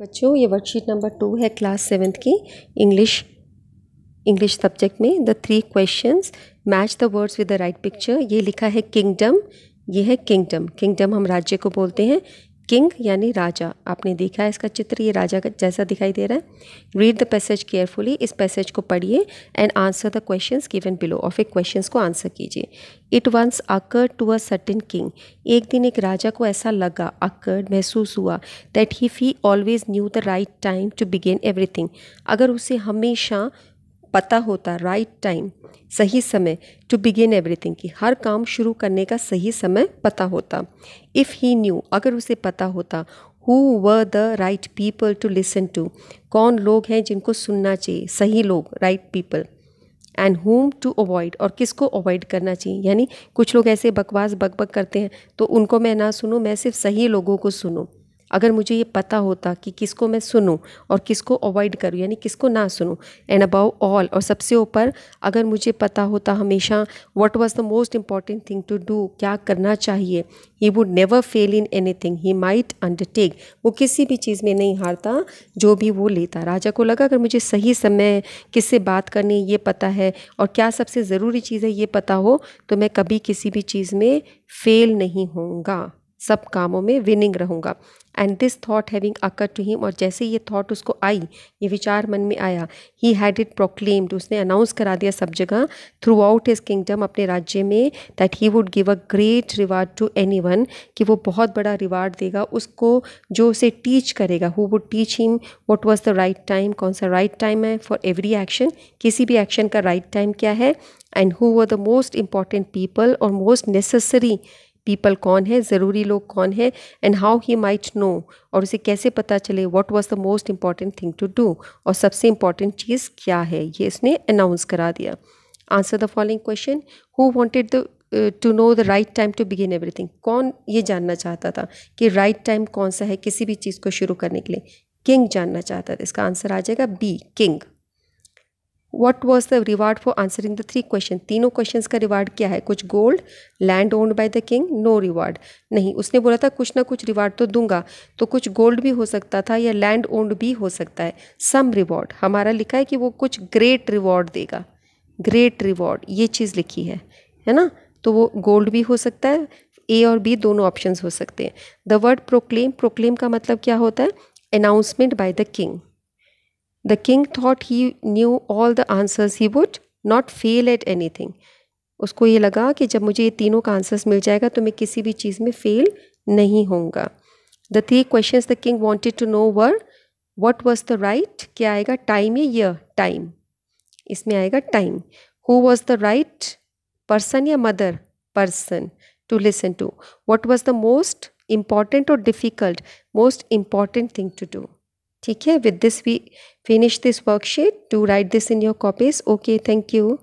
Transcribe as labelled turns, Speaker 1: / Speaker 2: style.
Speaker 1: बच्चों ये worksheet number 2 है क्लास 7th की इंग्लिश सब्जेक्ट में। The 3 questions match the words with the right picture. ये लिखा है किंगडम, ये है किंगडम। किंगडम हम राज्य को बोलते हैं। किंग यानी राजा। आपने देखा है इसका चित्र, ये राजा का जैसा दिखाई दे रहा है। रीड द पैसेज केयरफुली, इस पैसेज को पढ़िए and answer the questions given below, और फिर क्वेश्चंस को आंसर कीजिए। It once occurred to a certain king, एक दिन एक राजा को ऐसा लगा, अकर्ड महसूस हुआ, that he always knew the right time to begin everything, अगर उसे हमेशा पता होता राइट टाइम सही समय, टू बिगिन एवरीथिंग की हर काम शुरू करने का सही समय पता होता। इफ़ ही न्यू, अगर उसे पता होता, who were the right people to listen to, कौन लोग हैं जिनको सुनना चाहिए, सही लोग, right people. And whom to avoid, और किसको अवॉइड करना चाहिए, यानी कुछ लोग ऐसे बकवास बकबक करते हैं तो उनको मैं ना सुनूं, मैं सिर्फ सही लोगों को सुनूं। अगर मुझे ये पता होता कि किसको मैं सुनूं और किसको अवॉइड करूं, यानी किसको ना सुनूं। एंड अबाउ ऑल, और सबसे ऊपर अगर मुझे पता होता हमेशा what was the most important thing to do, क्या करना चाहिए। He would never fail in anything he might undertake, वो किसी भी चीज़ में नहीं हारता जो भी वो लेता। राजा को लगा अगर मुझे सही समय किससे बात करनी ये पता है और क्या सबसे ज़रूरी चीज़ है ये पता हो, तो मैं कभी किसी भी चीज़ में फेल नहीं होऊंगा, सब कामों में विनिंग रहूँगा। And this thought having occur to him, और जैसे ये थॉट उसको आई, ये विचार मन में आया, ही हैड इट प्रोक्लेम्ड, उसने अनाउंस करा दिया सब जगह, थ्रू आउट हिज किंगडम, अपने राज्य में, that he would give a great reward to anyone, कि वो बहुत बड़ा रिवार्ड देगा उसको जो उसे टीच करेगा। Who would teach him what was the right time, कौन सा राइट टाइम है फॉर एवरी एक्शन, किसी भी एक्शन का राइट टाइम क्या है। And who were the most important people, और मोस्ट नेसेसरी पीपल कौन है, ज़रूरी लोग कौन है। And how he might know, और उसे कैसे पता चले what was the most important thing to do, और सबसे इंपॉर्टेंट चीज़ क्या है, ये इसने अनाउंस करा दिया। Answer the following question. Who wanted the to know the right time to begin everything, कौन ये जानना चाहता था कि राइट टाइम कौन सा है किसी भी चीज़ को शुरू करने के लिए। किंग जानना चाहता था। इसका आंसर आ जाएगा B, king. What was the reward for answering the 3 questions? तीनों क्वेश्चंस का रिवार्ड क्या है? कुछ gold, land owned by the king, no reward. नहीं, उसने बोला था कुछ ना कुछ रिवार्ड तो दूंगा, तो कुछ गोल्ड भी हो सकता था या लैंड ओन्ड भी हो सकता है। सम रिवॉर्ड, हमारा लिखा है कि वो कुछ ग्रेट रिवॉर्ड देगा, ग्रेट रिवॉर्ड ये चीज़ लिखी है ना, तो वो गोल्ड भी हो सकता है, ए और बी दोनों ऑप्शंस हो सकते हैं। द वर्ड प्रोक्लेम, प्रोक्लेम का मतलब क्या होता है? Announcement bye the king. The king thought he knew all the answers, he would not fail at anything. उसको ये लगा कि जब मुझे ये तीनों का आंसर्स मिल जाएगा तो मैं किसी भी चीज़ में फेल नहीं होऊंगा। The 3 questions the king wanted to know were, what was the right, क्या आएगा, टाइम या ईयर, टाइम, इसमें आएगा time. Who was the right person या mother, person, to listen to. What was the most important और difficult, most important thing to do. ठीक है, with this we finish this worksheet, to write this in your copies. Okay, thank you.